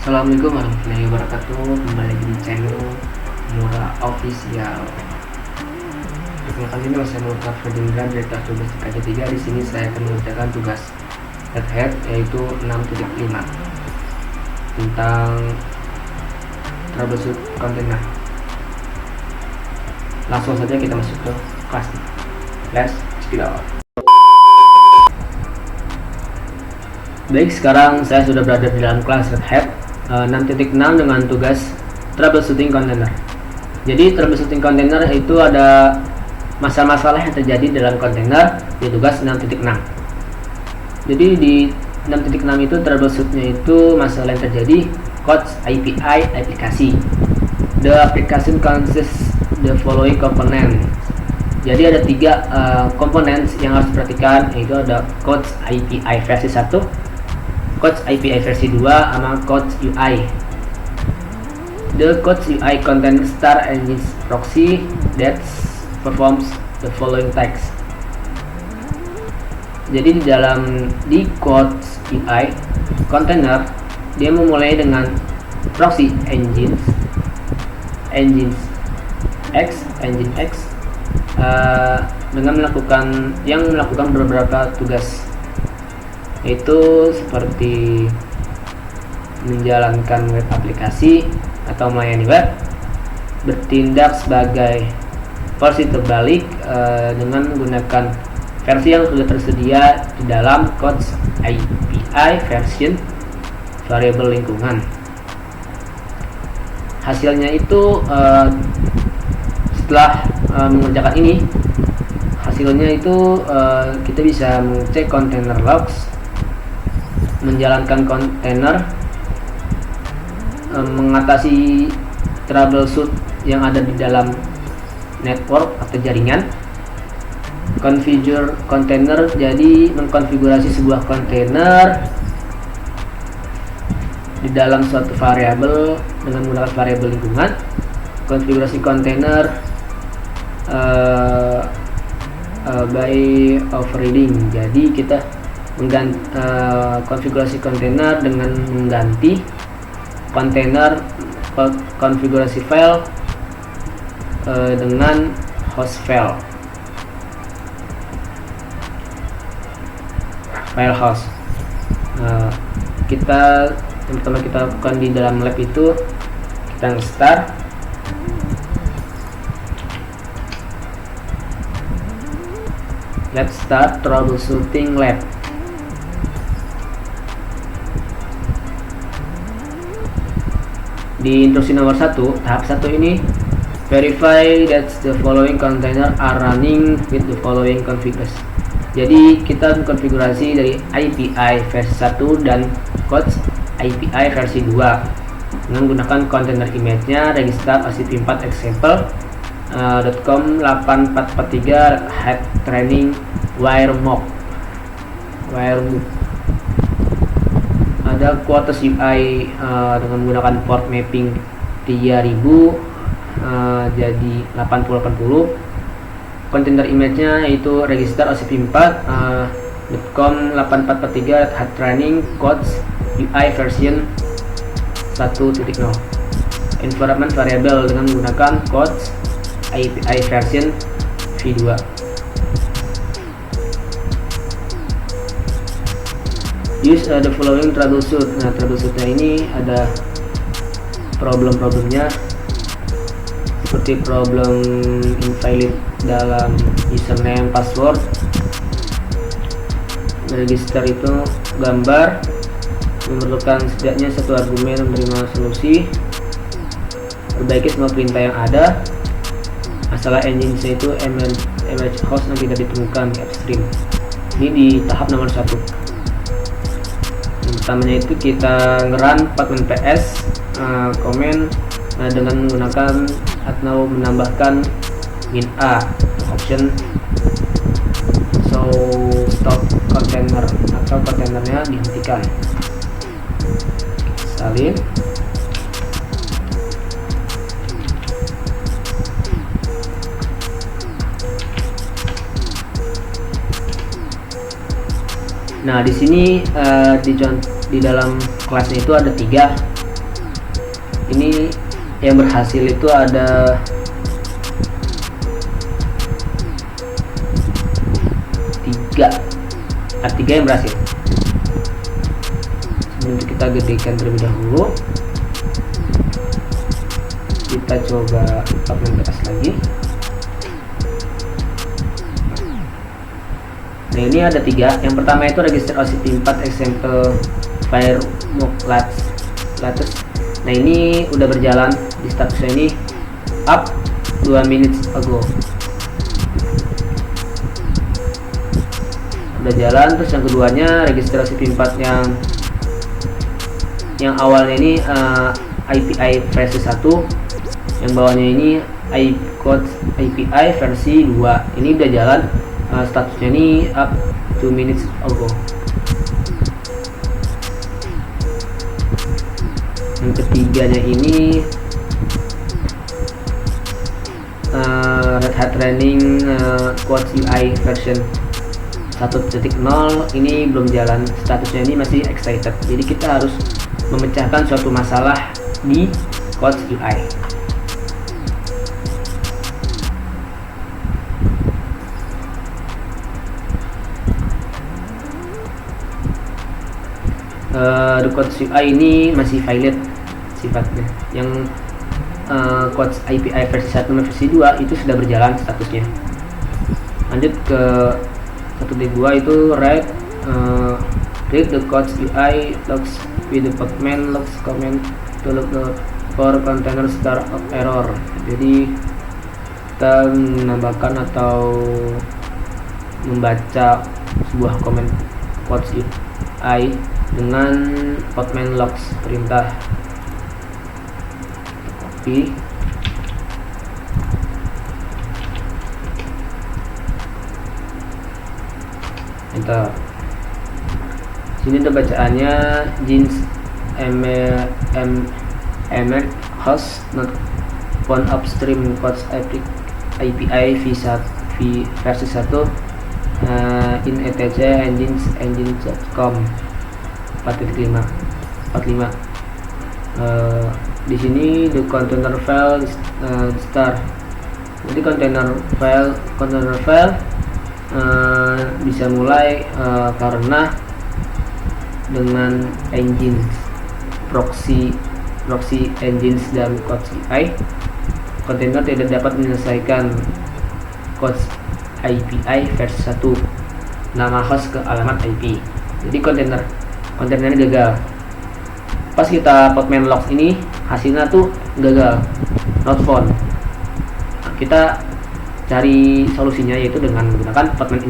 Assalamualaikum warahmatullahi wabarakatuh. Kembali lagi di channel Mura Official. Perkenalkan, ini saya Mura Ferdinand dari kelas 12 IPA 3. Di sini saya akan mengerjakan tugas Red Hat yaitu 6.5 tentang troubleshoot kontainer. Langsung saja kita masuk ke kelas. Let's check it out. Baik, sekarang saya sudah berada di dalam kelas Red Hat 6.6 dengan tugas troubleshooting container. Jadi troubleshooting container itu ada masalah-masalah yang terjadi dalam kontainer di tugas 6.6. Jadi di 6.6 itu troubleshootnya itu masalah yang terjadi codes API aplikasi. The application consists the following component. Jadi ada tiga komponen yang harus diperhatikan, yaitu ada codes API versi 1, codes API versi 2, sama codes UI. The codes UI contains star engine proxy that performs the following tasks. Jadi di codes UI container dia memulai dengan proxy engine X dengan melakukan beberapa tugas, yaitu seperti menjalankan web aplikasi atau melayani web, bertindak sebagai versi terbalik dengan menggunakan versi yang sudah tersedia di dalam codes API version variable lingkungan. Hasilnya itu setelah mengerjakan ini, hasilnya itu kita bisa mengecek container logs, menjalankan kontainer, mengatasi troubleshoot yang ada di dalam network atau jaringan, configure container, jadi mengkonfigurasi sebuah kontainer di dalam suatu variabel dengan menggunakan variabel lingkungan, konfigurasi kontainer by overriding. Jadi kita konfigurasi kontainer dengan mengganti kontainer konfigurasi file dengan host file host. Yang pertama kita lakukan di dalam lab itu, kita start let's start troubleshooting lab. Di instruksi nomor 1, tahap 1 ini, verify that the following container are running with the following configures. Jadi kita mengkonfigurasi dari API versi 1 dan codes API versi 2 dengan menggunakan container image-nya register OCP4 example .com 8443 head training wiremock. Ada Quartz UI dengan menggunakan port mapping 3000 jadi 8080. Container image-nya yaitu register OCP4 .com 8443 head training codes UI version 1.0. Environment variable dengan menggunakan codes API version v2. Use the following troubleshoot. Nah, troubleshootnya ini ada problem-problemnya, seperti problem invalid dalam username password, register itu gambar, memerlukan setidaknya satu argumen menerima solusi, perbaiki semua perintah yang ada, masalah engine itu image host yang tidak ditemukan di upstream. Ini di tahap nomor 1. Yang pertamanya itu kita ngerun -ps komen dengan menggunakan atau menambahkan min a option so stop container atau kontainernya dihentikan. Salin. Nah, di sini di dalam kelasnya itu ada 3 ini yang berhasil itu ada 3 yang berhasil. Sebelum itu kita gedekan terlebih dahulu, kita coba upload ke atas lagi. Nah, ini ada 3. Yang pertama itu register OCP4 example firewalk latest. Nah, ini udah berjalan, di statusnya ini up 2 minutes ago. Udah jalan. Terus yang keduanya registrasi OCP4 yang awalnya ini API versi 1, yang bawahnya ini iCode API versi 2. Ini udah jalan, statusnya ini up 2 minutes ago. Yang ketiganya ini Red Hat Training Quotes UI version 1.0 ini belum jalan, statusnya ini masih excited. Jadi kita harus memecahkan suatu masalah di Quotes UI. The Quotes UI ini masih valid sifatnya. Yang Quotes API versi 1 dan versi 2 itu sudah berjalan statusnya. Lanjut ke 1.2 itu read the Quotes UI logs with the Postman logs comment to look for container star of error. Jadi kita menambahkan atau membaca sebuah komen Quotes UI dengan Postman logs perintah. Copy. Enter. Sini ada bacaannya jeans host not found upstream Quotes API versi 1 in etc engines.com 4.5. Di sini the container file star. Jadi container file bisa mulai karena dengan engines proxy engines dan Quotes UI, kontainer tidak dapat menyelesaikan Quotes API versi 1 nama host ke alamat IP. Jadi kontainernya gagal. Pas kita Postman logs ini hasilnya tuh gagal, not found. Kita cari solusinya yaitu dengan menggunakan Postman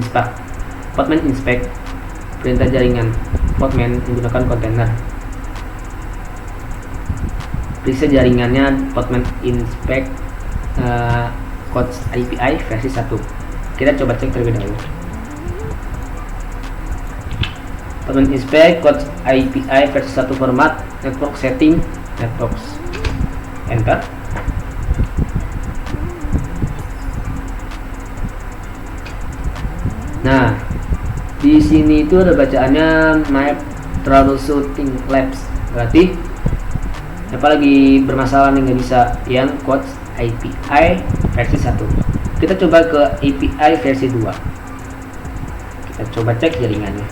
inspect perintah jaringan Postman menggunakan kontainer. Periksa jaringannya Postman inspect Quotes API versi 1. Kita coba cek terlebih dahulu. Postman inspect Quotes API versi 1 format network setting networks. Enter. Nah, di sini itu ada bacaannya map troubleshooting labs. Berarti apa lagi bermasalah nih, nggak bisa yang Quotes API versi 1. Kita coba ke API versi 2. Kita coba cek jaringannya.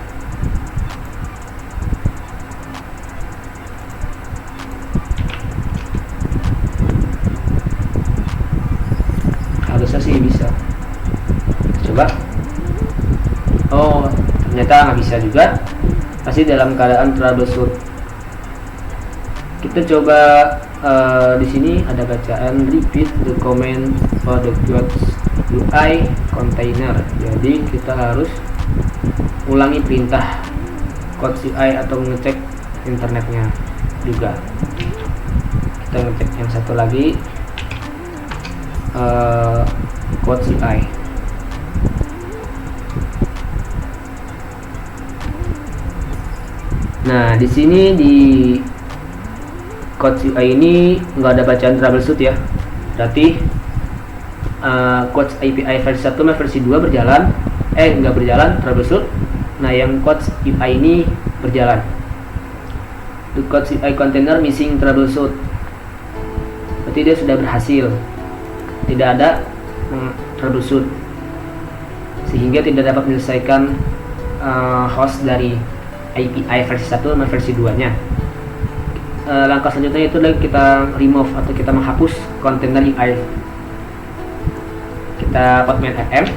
Harusnya sih bisa. Kita coba. Oh, ternyata nggak bisa juga. Masih dalam keadaan troubleshoot. Kita coba di sini ada bacaan repeat the command for the Quotes UI container. Jadi kita harus ulangi perintah Quotes UI atau ngecek internetnya juga. Kita ngecek yang satu lagi Quotes UI. Nah, di sini di Quotes UI ini nggak ada bacaan troubleshoot ya. Berarti Quotes API versi 1 dan versi 2 berjalan, nggak berjalan troubleshoot. Nah, yang Quotes UI ini berjalan. The Quotes UI container missing troubleshoot. berarti dia sudah berhasil, tidak ada troubleshoot, sehingga tidak dapat menyelesaikan host dari API versi 1 dan versi 2 nya. Langkah selanjutnya itu adalah kita remove atau kita menghapus kontainer UI. Kita podman fm,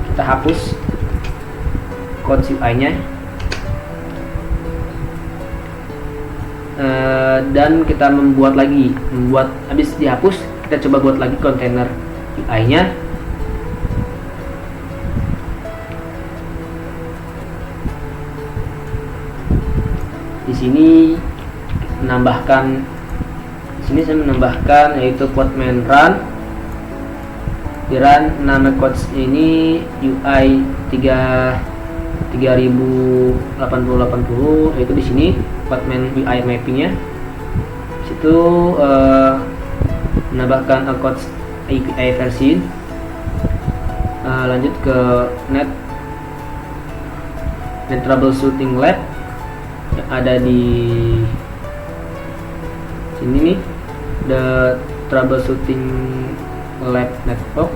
kita hapus code UI nya, dan kita habis dihapus, kita coba buat lagi kontainer UI nya. Di sini saya menambahkan yaitu podman run. Di run nama codes ini UI 3080, yaitu di sini podman UI mappingnya. Situ menambahkan codes API versi. Lanjut ke net troubleshooting lab yang ada di sini nih, the troubleshooting lab network,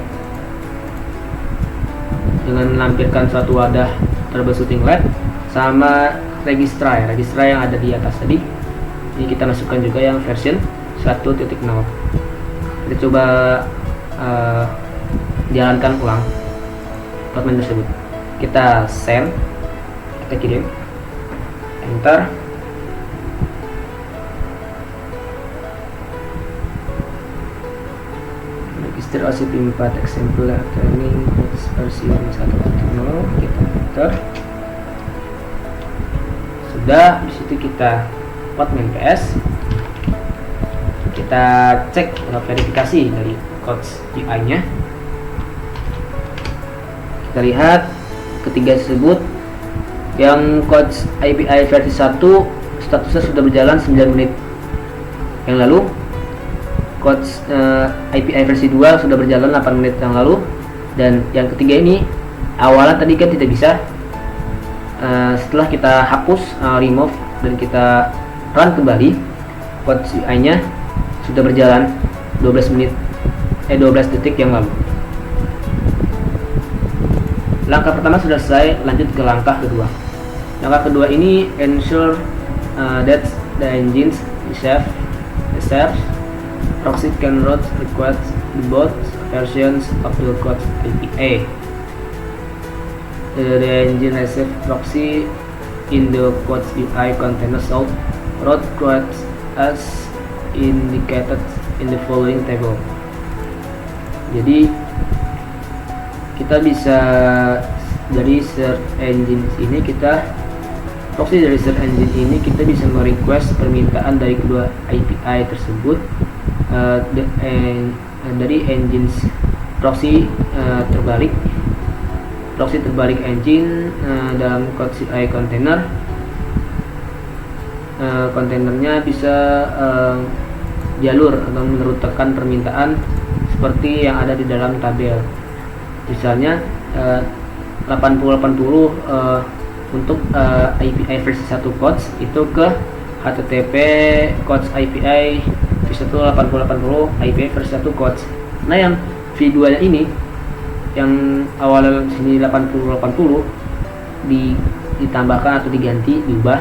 dengan melampirkan suatu wadah troubleshooting lab sama registra yang ada di atas tadi. Ini kita masukkan juga yang version 1.0. Kita coba jalankan ulang podman tersebut. Kita send, kita kirim, enter. Register OCP 4 example training versi 1.0, kita enter. Sudah, di situ kita podman ps, kita cek verifikasi dari codes UI nya. Kita lihat ketiga tersebut, yang codes API versi 1 statusnya sudah berjalan 9 menit yang lalu. Codes API versi 2 sudah berjalan 8 menit yang lalu. Dan yang ketiga ini awalan tadi kan tidak bisa, setelah kita hapus remove dan kita run kembali, codes UI nya sudah berjalan 12 detik yang lalu. Langkah pertama sudah selesai, lanjut ke langkah kedua. Langkah kedua ini ensure that the engine accepts proxy can route request the both versions of the code API. The engine accepts proxy in the code UI container so route requests as indicated in the following table. Jadi kita bisa dari search engine ini, proxy dari search engine ini kita bisa merequest permintaan dari kedua API tersebut dari engine proxy terbalik engine dalam code UI container. Kontainernya bisa jalur atau merutekan permintaan seperti yang ada di dalam tabel. Misalnya 8080 untuk API versi 1 codes itu ke HTTP codes API versi 1 8080 API versi 1 codes. Nah, yang V2 nya ini yang awalnya sini 8080 ditambahkan atau diubah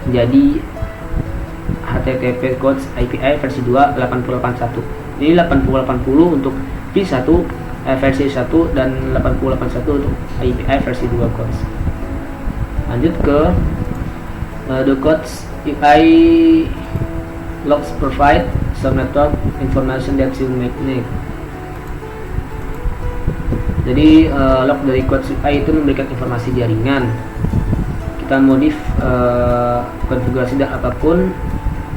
menjadi HTTP codes API versi 2 8081. Ini 8080 untuk V1 versi 1 dan 8081 untuk API versi 2 codes. Lanjut ke the codes UI logs provide some network information that you may need. Jadi log dari codes UI itu memberikan informasi jaringan. Kita modif konfigurasi dan apapun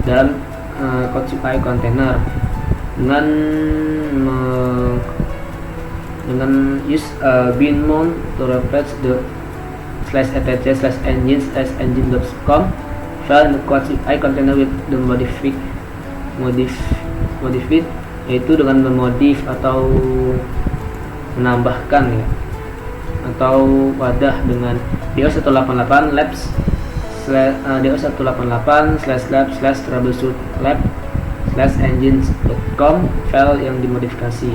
dalam codes UI container dengan use bin mount to replace the /etc/engine/engine.com file in the codes UI container with the modified, yaitu dengan memodif atau menambahkan ya, atau wadah dengan DO188 labs DO188/lab/troubleshoot lab /engines.com file yang dimodifikasi.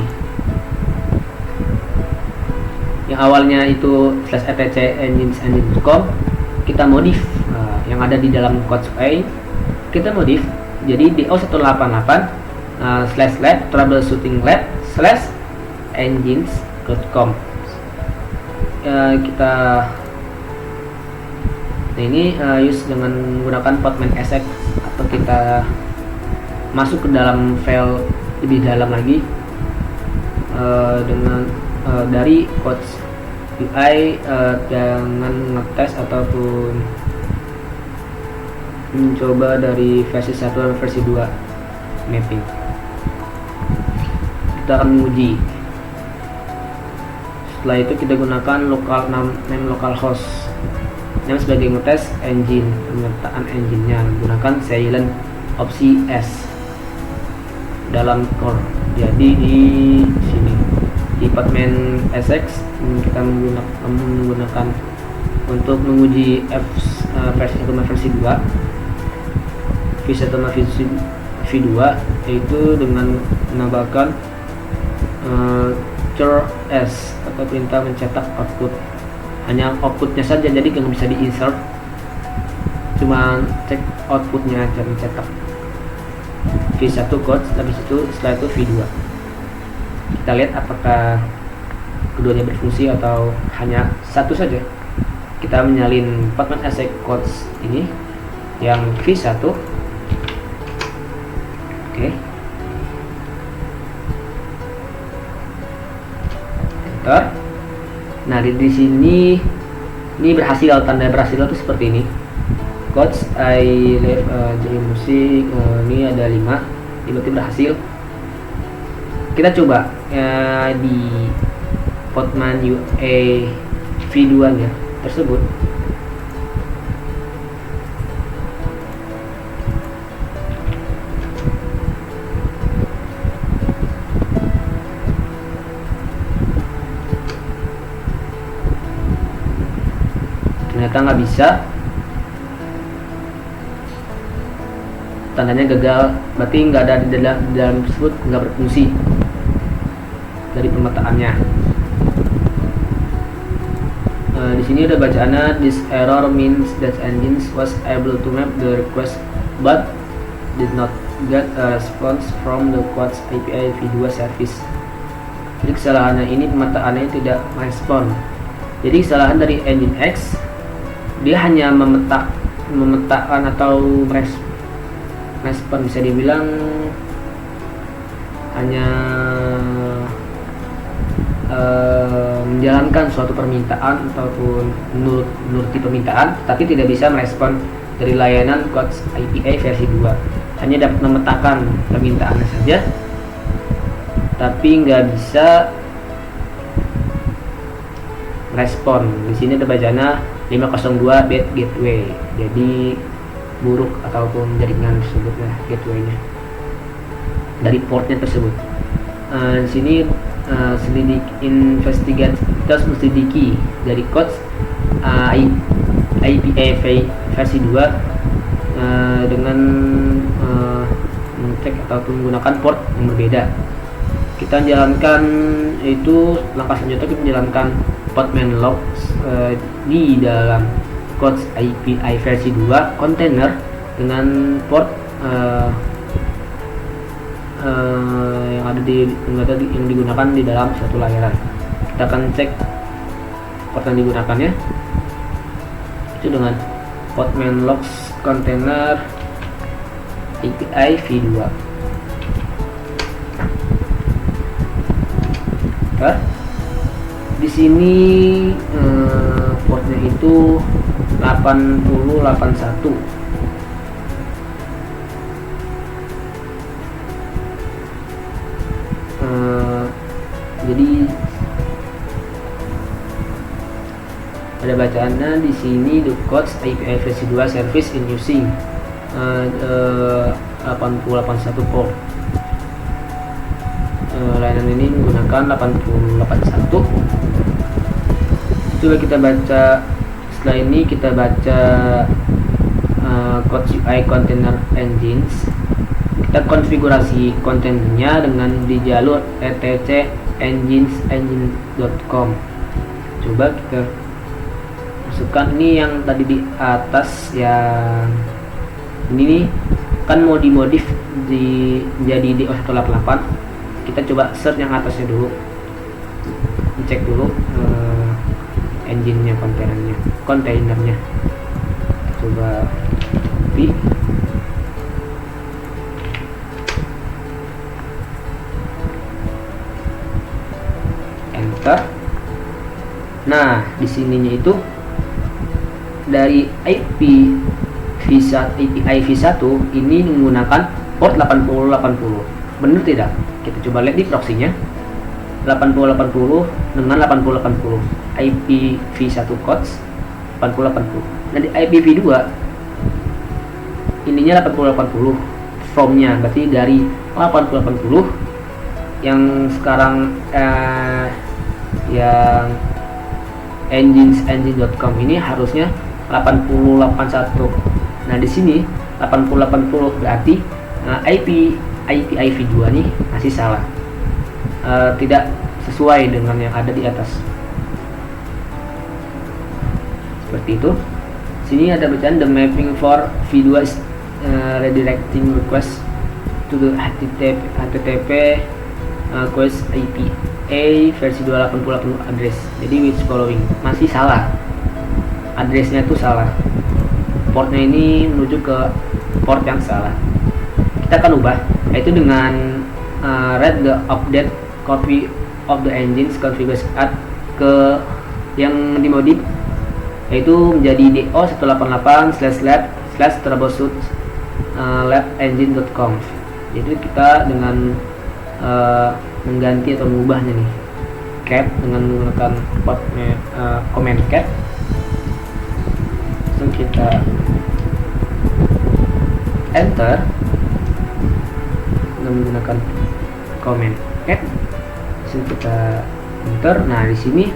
Yang awalnya itu /etc engines.com kita modif, yang ada di dalam Codes UI kita modif jadi do188 /lab troubleshooting lab /engines.com. Kita ini use dengan menggunakan Podman Exec, atau kita masuk ke dalam file lebih dalam lagi dengan dari Codes UI, jangan ngetes ataupun mencoba dari versi 1 dan versi 2 mapping. Kita akan menguji. Setelah itu kita gunakan name localhost yang sebagai ngetes engine, penyertaan engine-nya menggunakan silent opsi S dalam core. Jadi di sini di Podman Exec kita menggunakan untuk menguji versi 1 dan versi 2 V1 dan V2 yaitu dengan menambahkan char S atau perintah mencetak output, hanya outputnya saja, jadi nggak bisa di insert, cuma cek outputnya aja, mencetak V1 code, habis itu setelah itu V2. Kita lihat apakah keduanya berfungsi atau hanya satu saja. Kita menyalin Podman Exec codes ini yang V1. Oke. Enter. Nah, di sini ini berhasil, tanda berhasil itu seperti ini. Codes I live jadi musik, ini ada 5. Ini berarti berhasil. Kita coba di Podman UI V2 nya tersebut. Ternyata nggak bisa, tandanya gagal, berarti nggak ada di dalam tersebut, nggak berfungsi dari pemetaannya. Di sini ada bacaannya, this error means that engines was able to map the request but did not get a response from the Codes API V2 service. Jadi kesalahannya ini pemetaannya tidak merespon. Jadi kesalahan dari engine X, dia hanya memetakan atau respon, bisa dibilang hanya menjalankan suatu permintaan ataupun menuruti permintaan, tapi tidak bisa merespon dari layanan Codes API versi 2. Hanya dapat memetakan permintaannya saja, tapi nggak bisa respon. Di sini ada bacanya 502 bad gateway, jadi buruk ataupun jaringan tersebut, gateway-nya dari portnya tersebut. Di sini kita selidiki dari Codes API versi 2 dengan mengecek ataupun menggunakan port yang berbeda. Kita jalankan itu langkah selanjutnya, kita menjalankan Podman logs di dalam Codes API versi 2 container dengan port yang ada yang digunakan di dalam suatu layanan. Kita akan cek port yang digunakannya itu dengan Podman logs container API V2. Di sini portnya itu 8081. Jadi ada bacaannya di sini, the Codes API versi 2 service in using 8081 port. Layanan ini menggunakan 8081. Coba kita baca, setelah ini kita baca Codes UI container engines. kita konfigurasi kontennya dengan di jalur etc engine.com. Coba kita masukkan ini yang tadi di atas, yang ini nih kan mau dimodif jadi DO188. Kita coba search yang atasnya dulu, cek dulu engine-nya, kontainernya. Coba copy, enter. Nah, di sininya itu dari API v1 ini menggunakan port 8080. Benar tidak? Kita coba lihat di proxy-nya. 8080 dengan 8080 IPv1 codes 8080. Nah, di IPv2 ininya 8080 from-nya, berarti dari 8080 yang sekarang yang engine.com ini harusnya 8081. Nah, di sini 8080 berarti IPv2 nih masih salah, tidak sesuai dengan yang ada di atas. Seperti itu. Sini ada bacaan the mapping for v2 is redirecting request to the HTTP request IP A versi 28080 address. Jadi which following masih salah, addressnya tuh salah, portnya ini menuju ke port yang salah. Kita akan ubah, yaitu dengan read the update copy of the engines configuration add ke yang dimodif, yaitu menjadi DO188/lab/troubleshoot labengine.com. Jadi kita dengan mengganti atau mengubahnya nih, cat dengan menggunakan command cat. Langsung kita enter dengan menggunakan command cat. Langsung kita enter. Nah, di sini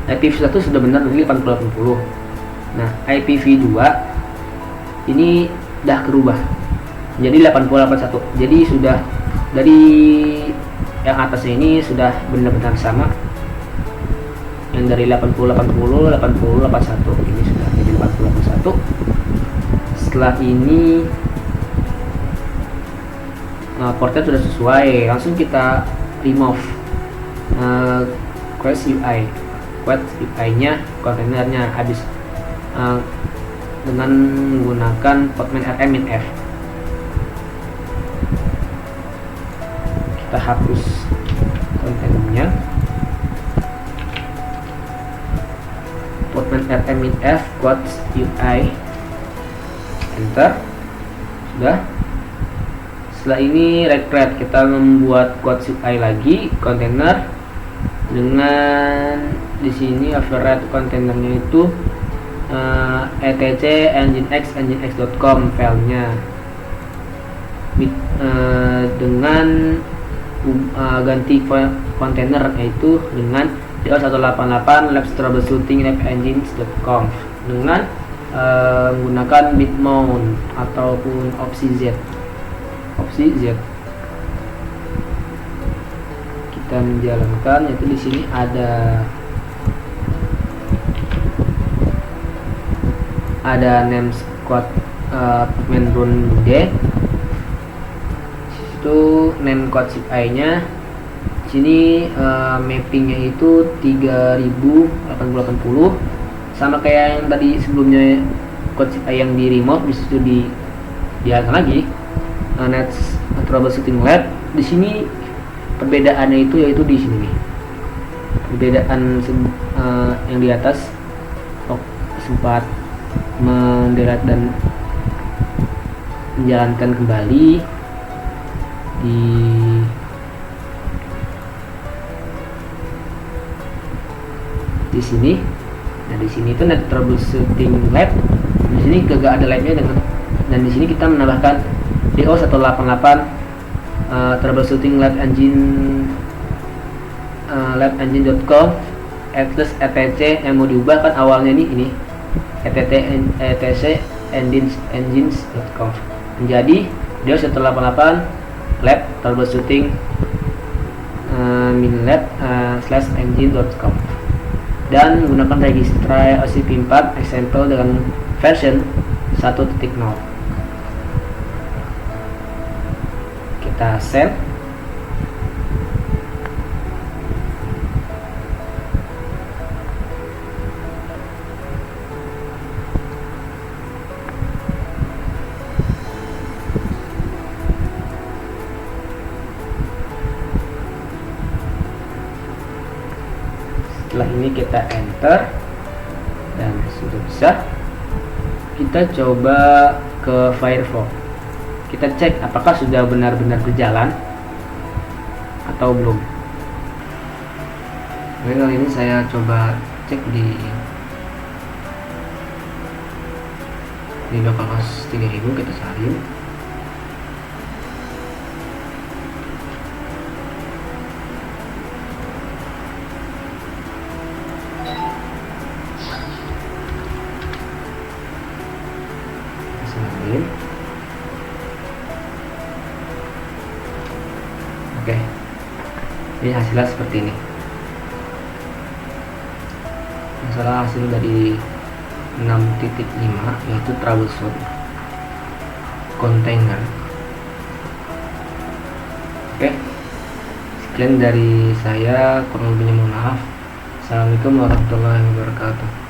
IPv1 sudah benar dari 8080. Nah, IPv2 ini udah berubah jadi 8081. Jadi sudah dari yang atasnya ini sudah benar-benar sama. Yang dari 8080 8081 ini sudah jadi 8081. Setelah ini portnya sudah sesuai, langsung kita remove Quest UI nya, kontainernya habis dengan menggunakan portman rm-f. Kita hapus kontainernya, portman rm-f quotes UI, enter. Sudah. Setelah ini recreate, kita membuat quotes UI lagi kontainer dengan di sini override kontainernya itu etc engine.x.com filenya, dengan ganti kontainer yaitu dengan DO188 labs troubleshooting labengines.com dengan menggunakan bitmount ataupun opsi Z. Kita menjalankan, yaitu di sini ada name squad main run D, itu name code UI nya. Sini mappingnya itu 3080 sama kayak yang tadi sebelumnya, code UI yang di remove bisa itu dialihkan lagi. Net troubleshooting lab, di sini perbedaannya itu yaitu di sini nih, perbedaan yang di atas sempat mendelet dan menjalankan kembali di sini. Nah, di sini itu net troubleshooting lab, di sini gak ada labnya dan di sini kita menambahkan DO188 troubleshooting labengine.com etc yang mau diubah kan awalnya ini etc engines.com menjadi Dia 188 lab troubleshooting minlab/engine.com dan menggunakan registrasi OCP4 example dengan version 1.0. Kita save. Setelah ini kita enter dan sudah bisa. Kita coba ke Firefox, kita cek apakah sudah benar-benar berjalan atau belum. Oke, kali ini saya coba cek di localhost 3000, kita salin. Oke, ini hasilnya seperti ini. Masalah hasil dari 6.5 yaitu troubleshoot container. Oke, sekian dari saya, kurang lebihnya mohon maaf. Assalamualaikum warahmatullahi wabarakatuh.